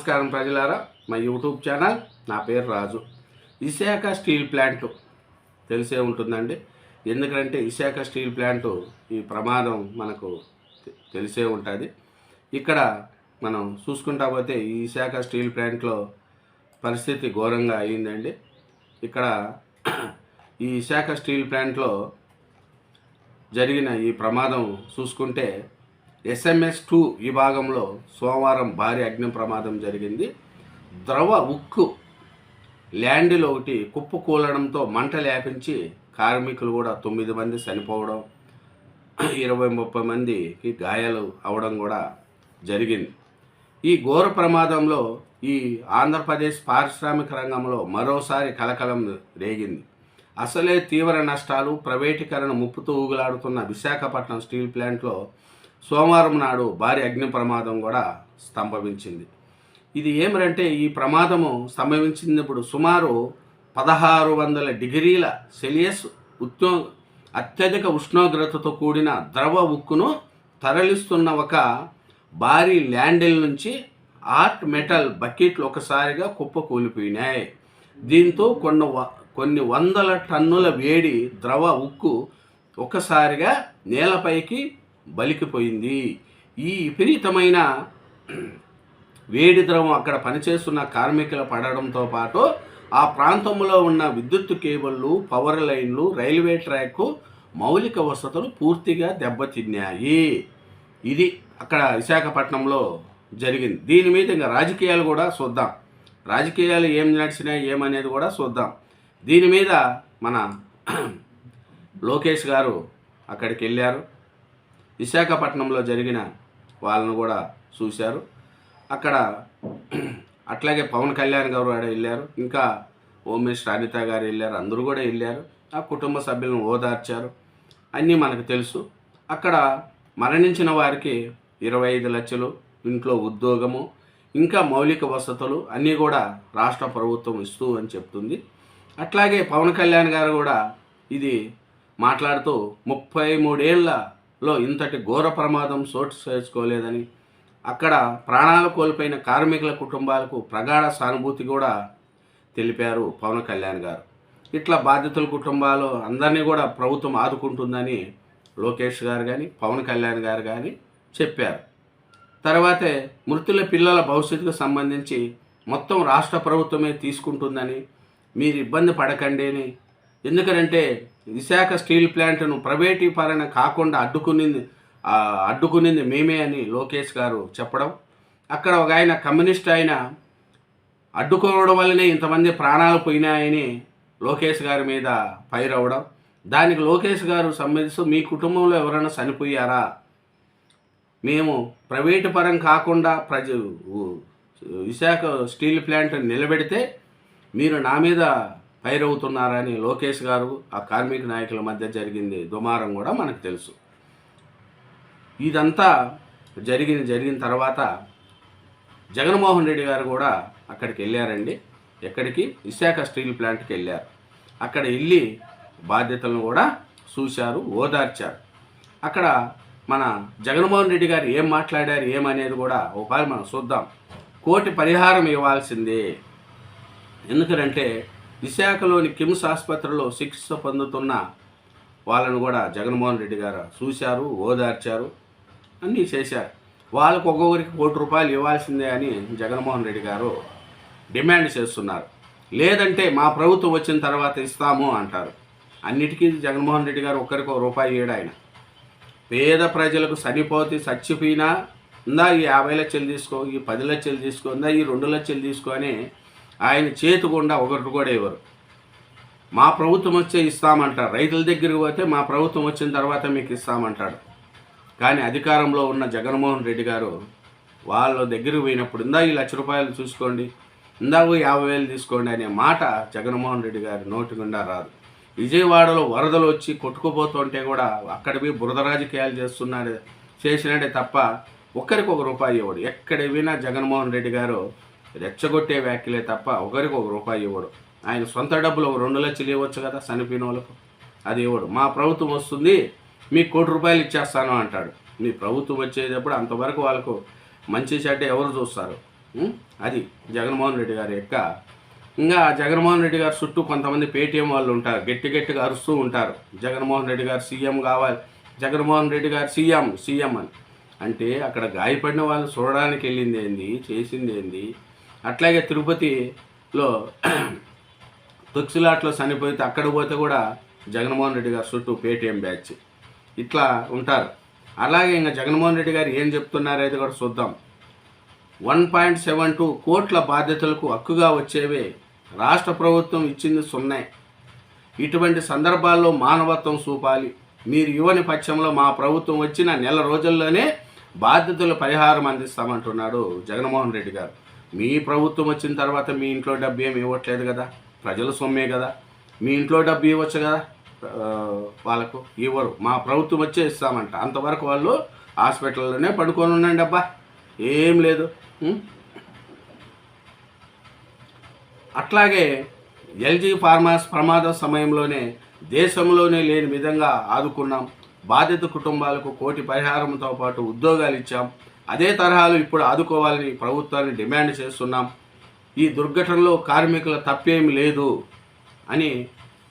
నమస్కారం ప్రజలారా, మా యూట్యూబ్ ఛానల్. నా పేరు రాజు. విశాఖ స్టీల్ ప్లాంట్ తెలిసే ఉంటుందండి. ఎందుకంటే విశాఖ స్టీల్ ప్లాంట్ ఈ ప్రమాదం మనకు తెలిసే ఉంటుంది. ఇక్కడ మనం చూసుకుంటా పోతే ఈ విశాఖ స్టీల్ ప్లాంట్లో పరిస్థితి ఘోరంగా అయిందండి. ఇక్కడ ఈ విశాఖ స్టీల్ ప్లాంట్లో జరిగిన ఈ ప్రమాదం చూసుకుంటే SMS-2 విభాగంలో సోమవారం భారీ అగ్ని ప్రమాదం జరిగింది. ద్రవ ఉక్కు ల్యాండిలో ఒకటి కుప్పకూలడంతో మంట వ్యాపించి కార్మికులు కూడా 9 మంది చనిపోవడం, 20-30 మందికి గాయాలు అవడం కూడా జరిగింది. ఈ ఘోర ప్రమాదంలో ఈ ఆంధ్రప్రదేశ్ పారిశ్రామిక రంగంలో మరోసారి కలకలం రేగింది. అసలే తీవ్ర నష్టాలు, ప్రైవేటీకరణ ముప్పుతో ఊగులాడుతున్న విశాఖపట్నం స్టీల్ ప్లాంట్లో సోమవారం నాడు భారీ అగ్ని ప్రమాదం కూడా సంభవించింది. ఇది ఏమిటంటే ఈ ప్రమాదము సంభవించినప్పుడు సుమారు 1600 డిగ్రీల సెల్సియస్ అత్యధిక ఉష్ణోగ్రతతో కూడిన ద్రవ ఉక్కును తరలిస్తున్న ఒక భారీ ల్యాండిల్ నుంచి హాట్ మెటల్ బకెట్లు ఒకసారిగా కుప్పకూలిపోయినాయి. దీంతో కొన్ని వందల టన్నుల వేడి ద్రవ ఉక్కు ఒక్కసారిగా నేలపైకి బలికిపోయింది. ఈ విపరీతమైన వేడి ద్రవం అక్కడ పనిచేస్తున్న కార్మికులు పడడంతో పాటు ఆ ప్రాంతంలో ఉన్న విద్యుత్ కేబుళ్ళు, పవర్ లైన్లు, రైల్వే ట్రాక్ మౌలిక వసతులు పూర్తిగా దెబ్బతిన్నాయి. ఇది అక్కడ విశాఖపట్నంలో జరిగింది. దీని మీద ఇంకా రాజకీయాలు కూడా చూద్దాం. రాజకీయాలు ఏం నడిచినాయి ఏమనేది కూడా చూద్దాం. దీని మీద మన లోకేష్ గారు అక్కడికి వెళ్ళారు. విశాఖపట్నంలో జరిగిన వాళ్ళను కూడా చూశారు. అక్కడ అట్లాగే పవన్ కళ్యాణ్ గారు కూడా వెళ్ళారు. ఇంకా హోమ్ మినిస్టర్ అనిత గారు వెళ్ళారు. అందరూ కూడా వెళ్ళారు. ఆ కుటుంబ సభ్యులను ఓదార్చారు. అన్నీ మనకు తెలుసు. అక్కడ మరణించిన వారికి 25 లక్షలు, ఇంట్లో ఉద్యోగము, ఇంకా మౌలిక వసతులు అన్నీ కూడా రాష్ట్ర ప్రభుత్వం ఇస్తూ అని చెప్తుంది. అట్లాగే పవన్ కళ్యాణ్ గారు కూడా ఇది మాట్లాడుతూ 33 ఏళ్లలో ఇంతటి ఘోర ప్రమాదం చోటు చేసుకోలేదని, అక్కడ ప్రాణాలు కోల్పోయిన కార్మికుల కుటుంబాలకు ప్రగాఢ సానుభూతి కూడా తెలిపారు పవన్ కళ్యాణ్ గారు. ఇట్లా బాధితుల కుటుంబాలు అందరినీ కూడా ప్రభుత్వం ఆదుకుంటుందని లోకేష్ గారు కానీ పవన్ కళ్యాణ్ గారు కానీ చెప్పారు. తర్వాతే మృతుల పిల్లల భవిష్యత్తుకు సంబంధించి మొత్తం రాష్ట్ర ప్రభుత్వమే తీసుకుంటుందని, మీరు ఇబ్బంది పడకండి అని. ఎందుకంటే విశాఖ స్టీల్ ప్లాంట్ను ప్రైవేటీకరణ కాకుండా అడ్డుకునింది మేమే అని లోకేష్ గారు చెప్పడం, అక్కడ ఒక ఆయన కమ్యూనిస్ట్ ఆయన అడ్డుకోవడం వల్లనే ఇంతమంది ప్రాణాలు పోయినాయని లోకేష్ గారి మీద ఫైర్ అవ్వడం, దానికి లోకేష్ గారు సంబంధిస్తూ మీ కుటుంబంలో ఎవరైనా చనిపోయారా, మేము ప్రైవేటు పరం కాకుండా విశాఖ స్టీల్ ప్లాంట్ నిలబెడితే మీరు నా మీద ఫైర్ అవుతున్నారని లోకేష్ గారు ఆ కార్మిక నాయకుల మధ్య జరిగింది దుమారం కూడా మనకు తెలుసు. ఇదంతా జరిగిన తర్వాత జగన్మోహన్ రెడ్డి గారు కూడా అక్కడికి వెళ్ళారండి. ఎక్కడికి? విశాఖ స్టీల్ ప్లాంట్కి వెళ్ళారు. అక్కడ వెళ్ళి బాధ్యతలను కూడా చూశారు, ఓదార్చారు. అక్కడ మన జగన్మోహన్ రెడ్డి గారు ఏం మాట్లాడారు ఏమనేది కూడా ఒకసారి మనం చూద్దాం. కోటి పరిహారం ఇవ్వాల్సిందే. ఎందుకంటే విశాఖలోని కిమ్స్ ఆసుపత్రిలో చికిత్స పొందుతున్న వాళ్ళను కూడా జగన్మోహన్ రెడ్డి గారు చూశారు, ఓదార్చారు, అన్నీ చేశారు. వాళ్ళకు ఒక్కొక్కరికి ₹1 ఇవ్వాల్సిందే అని జగన్మోహన్ రెడ్డి గారు డిమాండ్ చేస్తున్నారు. లేదంటే మా ప్రభుత్వం వచ్చిన తర్వాత ఇస్తాము అంటారు. అన్నిటికీ జగన్మోహన్ రెడ్డి గారు ఒక్కరికి ₹1 ఇవ్వడు. ఆయన పేద ప్రజలకు చచ్చిపోయినా ఇందా ఈ 50 లక్షలు తీసుకో, ఈ 10 లక్షలు తీసుకో, ఇందా ఈ 2 లక్షలు తీసుకో అని ఆయన చేతి గుండా ఒకటి కూడా ఇవ్వరు. మా ప్రభుత్వం వచ్చే ఇస్తామంటారు. రైతుల దగ్గరికి పోతే మా ప్రభుత్వం వచ్చిన తర్వాత మీకు ఇస్తామంటాడు. కానీ అధికారంలో ఉన్న జగన్మోహన్ రెడ్డి గారు వాళ్ళ దగ్గరికి పోయినప్పుడు ఇందా ఈ ₹1,00,000 చూసుకోండి, ఇందాక 50,000 తీసుకోండి అనే మాట జగన్మోహన్ రెడ్డి గారి నోటి గుండా రాదు. విజయవాడలో వరదలు వచ్చి కొట్టుకుపోతుంటే కూడా అక్కడ పోయి బురద రాజకీయాలు చేసినాడే తప్ప ఒక్కరికి ₹1 ఇవ్వడు. ఎక్కడ వినా జగన్మోహన్ రెడ్డి గారు రెచ్చగొట్టే వ్యాఖ్యలే తప్ప ఒకరికి ₹1 ఇవ్వడు. ఆయన సొంత డబ్బులు ₹2 లక్షలు ఇవ్వచ్చు కదా చనిపోయిన వాళ్ళకు, అది ఇవ్వడు. మా ప్రభుత్వం వస్తుంది మీకు ₹1,00,000 ఇచ్చేస్తాను అంటాడు. మీ ప్రభుత్వం వచ్చేటప్పుడు అంతవరకు వాళ్ళకు మంచి చెడ్డ ఎవరు చూస్తారు? అది జగన్మోహన్ రెడ్డి గారి యొక్క. ఇంకా జగన్మోహన్ రెడ్డి గారు చుట్టూ కొంతమంది పేటీఎం వాళ్ళు ఉంటారు, గట్టిగా అరుస్తూ ఉంటారు, జగన్మోహన్ రెడ్డి గారు సీఎం కావాలి, జగన్మోహన్ రెడ్డి గారు సీఎం అని. అంటే అక్కడ గాయపడిన వాళ్ళు చూడడానికి వెళ్ళింది ఏంది, చేసింది ఏంది? అట్లాగే తిరుపతిలో తొక్సిలాట్లో చనిపోతే అక్కడ పోతే కూడా జగన్మోహన్ రెడ్డి గారు చుట్టూ పేటీఎం బ్యాచ్ ఇట్లా ఉంటారు. అలాగే ఇంకా జగన్మోహన్ రెడ్డి గారు ఏం చెప్తున్నారో అది కూడా చూద్దాం. 1.72 కోట్ల బాధ్యతలకు హక్కుగా వచ్చేవే రాష్ట్ర ప్రభుత్వం ఇచ్చింది 0. ఇటువంటి సందర్భాల్లో మానవత్వం చూపాలి. మీరు ఇవ్వని పక్షంలో మా ప్రభుత్వం వచ్చిన నెల రోజుల్లోనే బాధ్యతల పరిహారం అందిస్తామంటున్నాడు జగన్మోహన్ రెడ్డి గారు. మీ ప్రభుత్వం వచ్చిన తర్వాత మీ ఇంట్లో డబ్బు ఏమి ఇవ్వట్లేదు కదా, ప్రజల సొమ్మే కదా, మీ ఇంట్లో డబ్బు ఇవ్వచ్చు కదా, వాళ్ళకు ఇవ్వరు. మా ప్రభుత్వం వచ్చే ఇస్తామంట. అంతవరకు వాళ్ళు హాస్పిటల్లోనే పడుకొని ఉండండి అబ్బా, ఏం లేదు. అట్లాగే ఎల్జీ ఫార్మాస్ ప్రమాద సమయంలోనే దేశంలోనే లేని విధంగా ఆదుకున్నాం. బాధిత కుటుంబాలకు 1 కోటి పరిహారంతో పాటు ఉద్యోగాలు ఇచ్చాం. అదే తరహాలో ఇప్పుడు ఆదుకోవాలని ప్రభుత్వాన్ని డిమాండ్ చేస్తున్నాం. ఈ దుర్ఘటనలో కార్మికుల తప్పేమి లేదు అని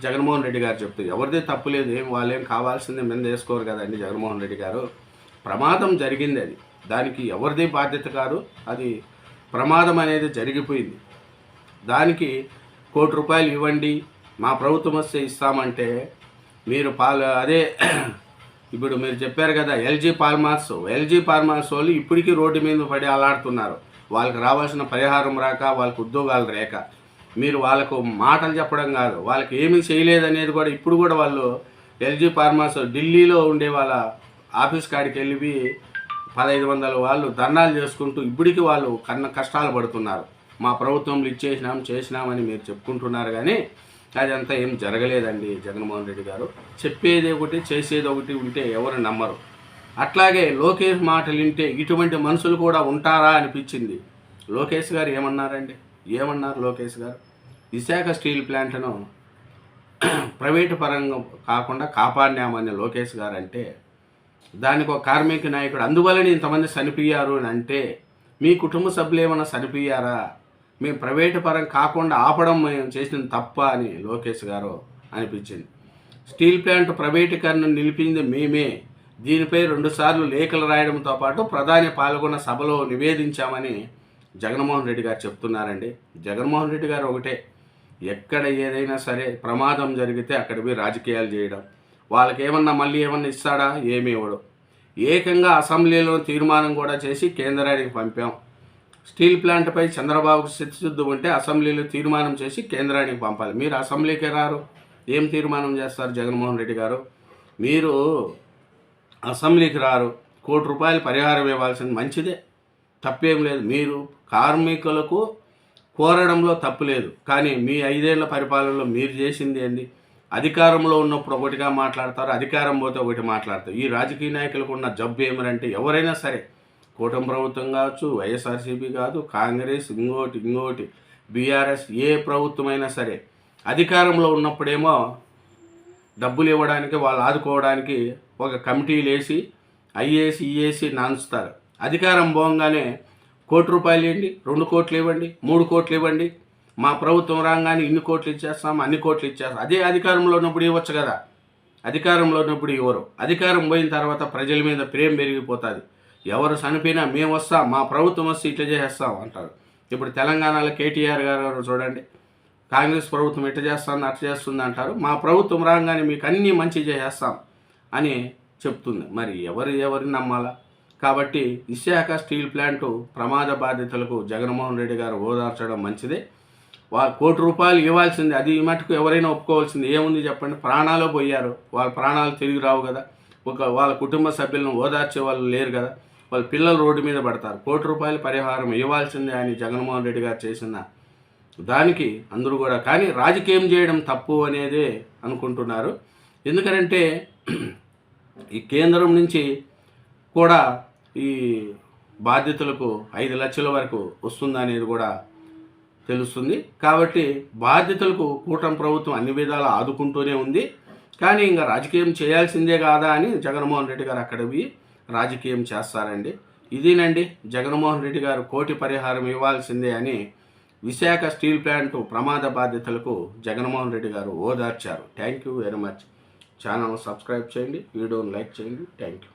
జగన్మోహన్ రెడ్డి గారు చెప్తారు. ఎవరిదే తప్పు లేదు, వాళ్ళేం కావాల్సిందే మీద వేసుకోరు కదండి జగన్మోహన్ రెడ్డి గారు. ప్రమాదం జరిగింది, అది దానికి ఎవరిదే బాధ్యత కాదు. అది ప్రమాదం అనేది జరిగిపోయింది. దానికి 1 కోటి రూపాయలు ఇవ్వండి, మా ప్రభుత్వం వస్తే ఇస్తామంటే మీరు అదే ఇప్పుడు మీరు చెప్పారు కదా ఎల్జీ ఫార్మాస్ వాళ్ళు ఇప్పటికీ రోడ్డు మీద పడి అలాడుతున్నారు. వాళ్ళకి రావాల్సిన పరిహారం రాక, వాళ్ళకి ఉద్యోగాలు లేక. మీరు వాళ్ళకు మాటలు చెప్పడం కాదు, వాళ్ళకి ఏమీ చేయలేదనేది కూడా ఇప్పుడు కూడా వాళ్ళు ఎల్జీ ఫార్మాస్ ఢిల్లీలో ఉండే వాళ్ళ ఆఫీస్ కాడికి వెళ్ళి 1500 వాళ్ళు ధర్నాలు చేసుకుంటూ ఇప్పటికీ వాళ్ళు కష్టాలు పడుతున్నారు. మా ప్రభుత్వంలో చేసినామని మీరు చెప్పుకుంటున్నారు, కానీ అదంతా ఏం జరగలేదండి. జగన్మోహన్ రెడ్డి గారు చెప్పేది ఒకటి చేసేది ఒకటి ఉంటే ఎవరు నమ్మరు. అట్లాగే లోకేష్ మాటలు వింటే ఇటువంటి మనుషులు కూడా ఉంటారా అనిపించింది. లోకేష్ గారు ఏమన్నారు లోకేష్ గారు? విశాఖ స్టీల్ ప్లాంట్ను ప్రైవేటు పరంగా కాకుండా కాపాడినామని లోకేష్ గారు అంటే, దానికి ఒక కార్మిక నాయకుడు అందువల్లనే ఇంతమంది చనిపోయారు అని అంటే, మీ కుటుంబ సభ్యులు ఏమైనా చనిపోయారా? మేము ప్రైవేటు పరం కాకుండా ఆపడం మేము చేసిన తప్ప అని లోకేష్ గారు అనిపించింది. స్టీల్ ప్లాంట్ ప్రైవేటీకరణ నిలిపింది మేమే, దీనిపై 2 సార్లు లేఖలు రాయడంతో పాటు ప్రధాని పాల్గొన్న సభలో నివేదించామని జగన్మోహన్ రెడ్డి గారు చెప్తున్నారండి. జగన్మోహన్ రెడ్డి గారు ఒకటే, ఎక్కడ ఏదైనా సరే ప్రమాదం జరిగితే అక్కడ పోయి రాజకీయాలు చేయడం, వాళ్ళకి మళ్ళీ ఏమన్నా ఇస్తాడా? ఏమి ఇవ్వడు. ఏకంగా అసెంబ్లీలో తీర్మానం కూడా చేసి కేంద్రానికి పంపాం. స్టీల్ ప్లాంట్పై చంద్రబాబుకు చిత్తశుద్ధి ఉంటే అసెంబ్లీలో తీర్మానం చేసి కేంద్రానికి పంపాలి. మీరు అసెంబ్లీకి రారు, ఏం తీర్మానం చేస్తారు జగన్మోహన్ రెడ్డి గారు? మీరు అసెంబ్లీకి రారు, 1 కోటి రూపాయలు పరిహారం ఇవ్వాల్సింది మంచిదే, తప్పేం లేదు. మీరు కార్మికులకు కోరడంలో తప్పు లేదు, కానీ మీ 5 ఏళ్ల పరిపాలనలో మీరు చేసింది ఏంది? అధికారంలో ఉన్నప్పుడు ఒకటిగా మాట్లాడతారు, అధికారం పోతే ఒకటి మాట్లాడతారు. ఈ రాజకీయ నాయకులకు ఉన్న జబ్బు ఏమనంటే, ఎవరైనా సరే కూటమి ప్రభుత్వం కావచ్చు, వైఎస్ఆర్సీపీ కాదు, కాంగ్రెస్, ఇంకోటి బీఆర్ఎస్, ఏ ప్రభుత్వమైనా సరే అధికారంలో ఉన్నప్పుడేమో డబ్బులు ఇవ్వడానికి, వాళ్ళు ఆదుకోవడానికి ఒక కమిటీలు వేసి ఐఏసి ఈఏసి నాన్చుతారు. అధికారం పోగానే 1 కోటి రూపాయలు ఇవ్వండి, 2 కోట్లు ఇవ్వండి, 3 కోట్లు ఇవ్వండి, మా ప్రభుత్వం రాగానే ఇన్ని కోట్లు ఇచ్చేస్తాం, అన్ని కోట్లు ఇచ్చేస్తాం. అదే అధికారంలో ఉన్నప్పుడు ఇవ్వచ్చు కదా, అధికారంలో ఉన్నప్పుడు ఇవ్వరు. అధికారం పోయిన తర్వాత ప్రజల మీద ప్రేమ పెరిగిపోతుంది. ఎవరు చనిపోయినా మేము వస్తాం, మా ప్రభుత్వం వస్తే ఇట్లా చేసేస్తాం అంటారు. ఇప్పుడు తెలంగాణలో కేటీఆర్ గారు చూడండి, కాంగ్రెస్ ప్రభుత్వం ఇట్లా చేస్తుంది అట్లా చేస్తుంది అంటారు. మా ప్రభుత్వం రాగానే మీకు అన్నీ మంచి చేసేస్తాం అని చెప్తుంది. మరి ఎవరిని నమ్మాలా? కాబట్టి విశాఖ స్టీల్ ప్లాంటు ప్రమాద బాధితులకు జగన్మోహన్ రెడ్డి గారు ఓదార్చడం మంచిదే. 1 కోటి రూపాయలు ఇవ్వాల్సింది, అది మటుకు ఎవరైనా ఒప్పుకోవాల్సింది. ఏముంది చెప్పండి, ప్రాణాలు పోయారు, వాళ్ళ ప్రాణాలు తిరిగి రావు కదా, వాళ్ళ కుటుంబ సభ్యులను ఓదార్చే వాళ్ళు లేరు కదా, వాళ్ళ పిల్లలు రోడ్డు మీద పడతారు. 1 కోటి రూపాయల పరిహారం ఇవ్వాల్సిందే అని జగన్మోహన్ రెడ్డి గారు చేసిన దానికి అందరూ కూడా, కానీ రాజకీయం చేయడం తప్పు అనేది అనుకుంటున్నారు. ఎందుకంటే ఈ కేంద్రం నుంచి కూడా ఈ బాధ్యతలకు 5 లక్షల వరకు వస్తుందనేది కూడా తెలుస్తుంది. కాబట్టి బాధ్యతలకు కూటమి ప్రభుత్వం అన్ని విధాలా ఆదుకుంటూనే ఉంది. కానీ ఇంకా రాజకీయం చేయాల్సిందే కాదా అని జగన్మోహన్ రెడ్డి గారు అక్కడ పోయి రాజకీయం చేస్తారండి. ఇదేనండి జగన్మోహన్ రెడ్డి గారు కోటి పరిహారం ఇవ్వాల్సిందే అని విశాఖ స్టీల్ ప్లాంట్ ప్రమాద బాధితులకు జగన్మోహన్ రెడ్డి గారు ఓదార్చారు. Thank you very much. Channel subscribe చేయండి, వీడియోని లైక్ చేయండి. Thank you.